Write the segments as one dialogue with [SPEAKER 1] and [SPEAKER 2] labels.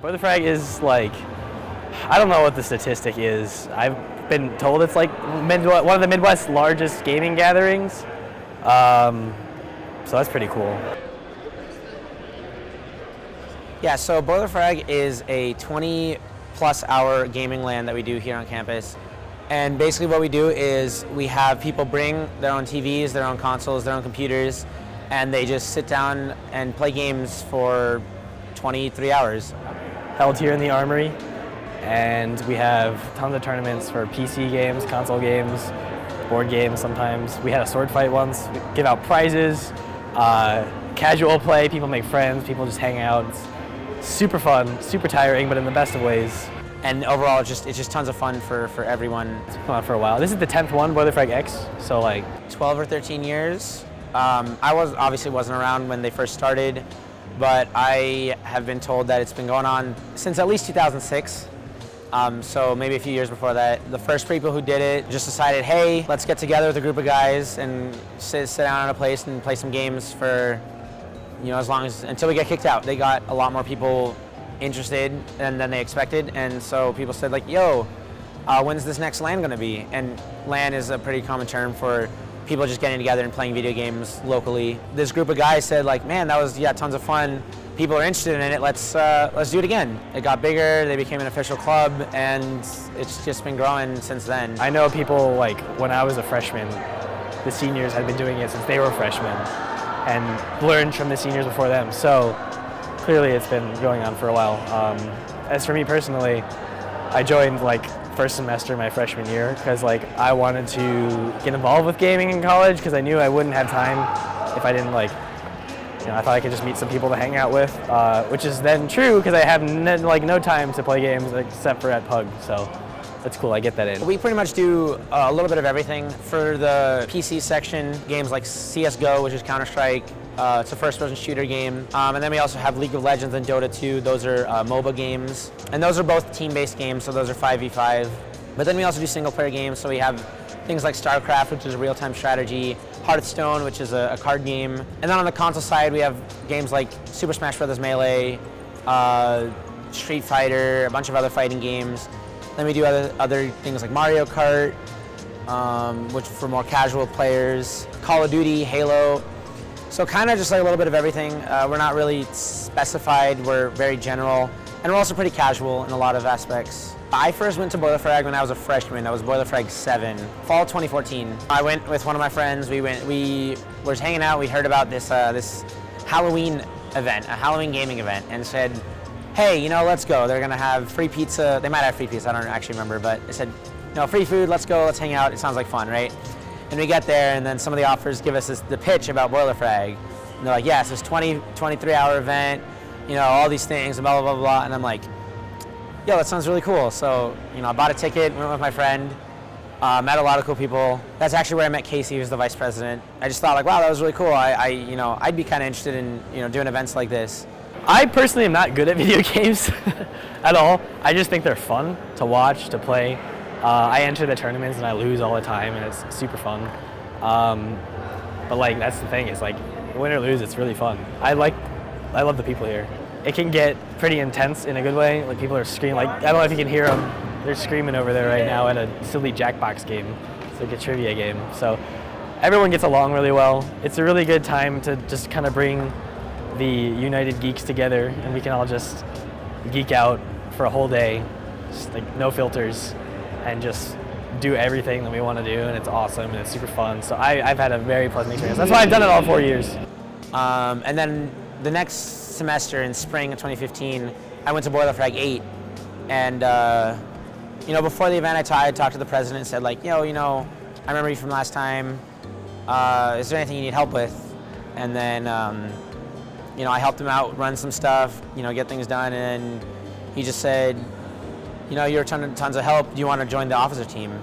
[SPEAKER 1] Boiler Frag is like, I don't know what the statistic is. I've been told it's like one of the Midwest's largest gaming gatherings. So that's pretty cool.
[SPEAKER 2] Yeah, so Boiler Frag is a 20-plus hour gaming LAN that we do here on campus. And basically what we do is we have people bring their own TVs, their own consoles, their own computers, and they just sit down and play games for 23 hours.
[SPEAKER 1] Held here in the Armory, and we have tons of tournaments for PC games, console games, board games sometimes. We had a sword fight once. We give out prizes, casual play, people make friends, people just hang out. It's super fun, super tiring, but in the best of ways.
[SPEAKER 2] And overall, it's just tons of fun for everyone.
[SPEAKER 1] It's been on for a while. This is the 10th one, Boiler Frag X, so like
[SPEAKER 2] 12 or 13 years. I obviously wasn't around when they first started, but I have been told that it's been going on since at least 2006. So maybe a few years before that. The first people who did it just decided, hey, let's get together with a group of guys and sit down in a place and play some games for, until we get kicked out. They got a lot more people interested than they expected, and so people said like, yo, when's this next LAN gonna be? And LAN is a pretty common term for people just getting together and playing video games locally. This group of guys said like, man, that was tons of fun. People are interested in it. Let's do it again. It got bigger. They became an official club, and it's just been growing since then.
[SPEAKER 1] I know people like when I was a freshman, the seniors had been doing it since they were freshmen, and learned from the seniors before them. So clearly, it's been going on for a while. As for me personally, I joined like first semester my freshman year because like I wanted to get involved with gaming in college because I knew I wouldn't have time if I didn't like. I thought I could just meet some people to hang out with, which is then true because I have no time to play games except for at Pug. So that's cool. I get that in.
[SPEAKER 2] We pretty much do a little bit of everything. For the PC section, games like CS:GO, which is Counter-Strike. It's a first-person shooter game. And then we also have League of Legends and Dota 2. Those are MOBA games. And those are both team-based games, so those are 5v5. But then we also do single-player games, so we have things like StarCraft, which is a real-time strategy, Hearthstone, which is a card game. And then on the console side, we have games like Super Smash Bros. Melee, Street Fighter, a bunch of other fighting games. Then we do other things like Mario Kart, which for more casual players, Call of Duty, Halo. So kind of just like a little bit of everything. We're not really specified, we're very general, and we're also pretty casual in a lot of aspects. I first went to Boiler Frag when I was a freshman. That was Boiler Frag 7, fall 2014. I went with one of my friends. We were just hanging out. We heard about this Halloween event, a Halloween gaming event, and said, hey, let's go. They're gonna have free pizza. They might have free pizza, I don't actually remember, but they said, free food, let's go, let's hang out. It sounds like fun, right? And we get there, and then some of the offers give us the pitch about Boiler Frag. And they're like, yes, this 23-hour event, all these things, and blah, blah, blah, blah. And I'm like, yo, that sounds really cool. So, I bought a ticket, went with my friend, met a lot of cool people. That's actually where I met Casey, who's the vice president. I just thought like, wow, that was really cool. I'd be kind of interested in, doing events like this.
[SPEAKER 1] I personally am not good at video games at all. I just think they're fun to watch, to play. I enter the tournaments and I lose all the time, and it's super fun. But like that's the thing, is like win or lose, it's really fun. I love the people here. It can get pretty intense in a good way. Like people are screaming. Like I don't know if you can hear them. They're screaming over there right now at a silly Jackbox game. It's like a trivia game. So everyone gets along really well. It's a really good time to just kind of bring the United Geeks together, and we can all just geek out for a whole day, just like no filters, and just do everything that we want to do, and it's awesome and it's super fun. So I've had a very pleasant experience. That's why I've done it all 4 years.
[SPEAKER 2] And then the next semester in spring of 2015, I went to Boiler Frag 8, and before the event, I talked to the president and said like, I remember you from last time. Is there anything you need help with? And then I helped him out, run some stuff, get things done, and he just said, you're tons of help. Do you want to join the officer team?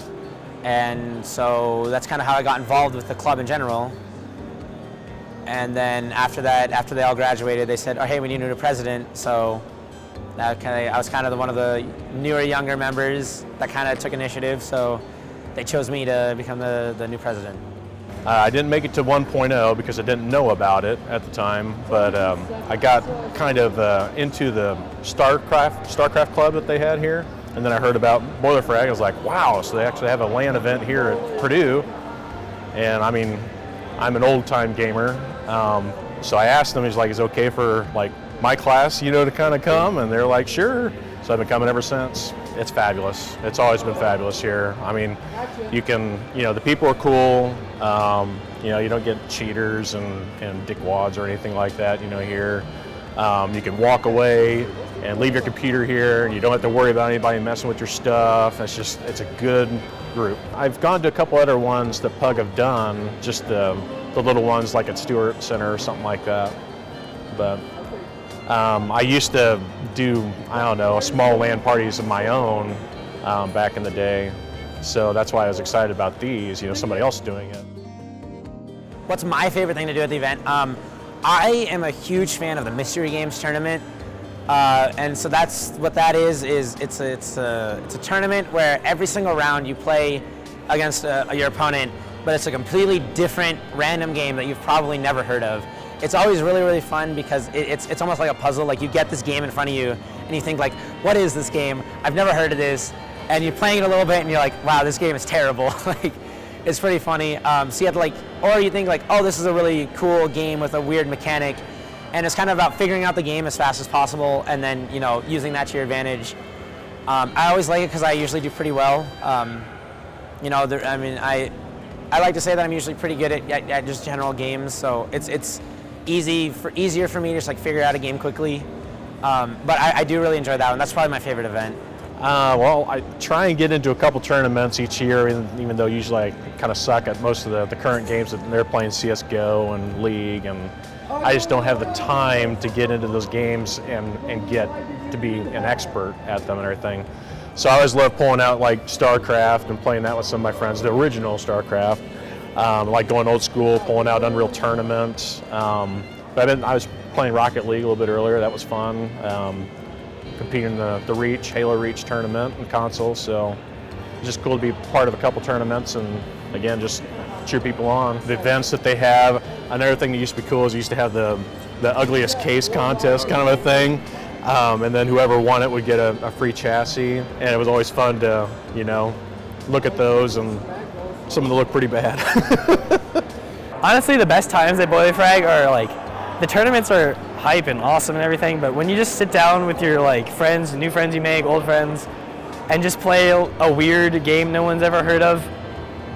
[SPEAKER 2] And so that's kind of how I got involved with the club in general. And then after that, after they all graduated, they said, oh, hey, we need a new president. So I was kind of one of the newer, younger members that kind of took initiative. So they chose me to become the new president.
[SPEAKER 3] I didn't make it to 1.0 because I didn't know about it at the time, but I got kind of into the StarCraft club that they had here, and then I heard about Boiler Frag. I was like, wow, so they actually have a LAN event here at Purdue, and I mean, I'm an old-time gamer, so I asked them, he's like, is it okay for like my class, you know, to kind of come? And they're like, sure. So I've been coming ever since. It's fabulous. It's always been fabulous here. I mean, you can, you know, the people are cool. You know, you don't get cheaters and dickwads or anything like that, you know, here. You can walk away and leave your computer here, and you don't have to worry about anybody messing with your stuff. It's a good group. I've gone to a couple other ones that Pug have done, just the little ones like at Stewart Center or something like that. But I used to do, I don't know, small LAN parties of my own back in the day. So that's why I was excited about these, you know, somebody else doing it.
[SPEAKER 2] What's my favorite thing to do at the event? I am a huge fan of the Mystery Games tournament. And so that's what that is it's a tournament where every single round you play against your opponent, but it's a completely different random game that you've probably never heard of. It's always really, really fun because it's almost like a puzzle. Like, you get this game in front of you and you think like, what is this game? I've never heard of this. And you're playing it a little bit and you're like, wow, this game is terrible. Like, it's pretty funny. So you have to like, or you think like, oh, this is a really cool game with a weird mechanic. And it's kind of about figuring out the game as fast as possible and then, you know, using that to your advantage. I always like it because I usually do pretty well. You know, I mean, I like to say that I'm usually pretty good at just general games. So it's easier for me to just like figure out a game quickly. But I do really enjoy that one. That's probably my favorite event.
[SPEAKER 3] Well, I try and get into a couple tournaments each year, even though usually I kind of suck at most of the current games that they're playing, CSGO and League, and I just don't have the time to get into those games and get to be an expert at them and everything. So I always love pulling out like StarCraft and playing that with some of my friends, the original StarCraft. Like going old school, pulling out Unreal Tournament. But I was playing Rocket League a little bit earlier. That was fun. Competing in the Reach, Halo Reach tournament and console. So it's just cool to be part of a couple tournaments and again, just cheer people on. The events that they have. Another thing that used to be cool is you used to have the ugliest case contest kind of a thing. And then whoever won it would get a free chassis. And it was always fun to, you know, look at those, and some of them look pretty bad.
[SPEAKER 1] Honestly, the best times at Boiler Frag are like, the tournaments are hype and awesome and everything, but when you just sit down with your like friends, new friends you make, old friends, and just play a weird game no one's ever heard of,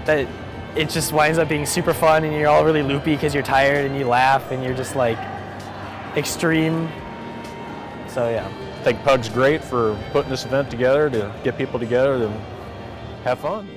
[SPEAKER 1] that it just winds up being super fun, and you're all really loopy because you're tired, and you laugh, and you're just like extreme. So yeah.
[SPEAKER 3] I think Pug's great for putting this event together to get people together to have fun.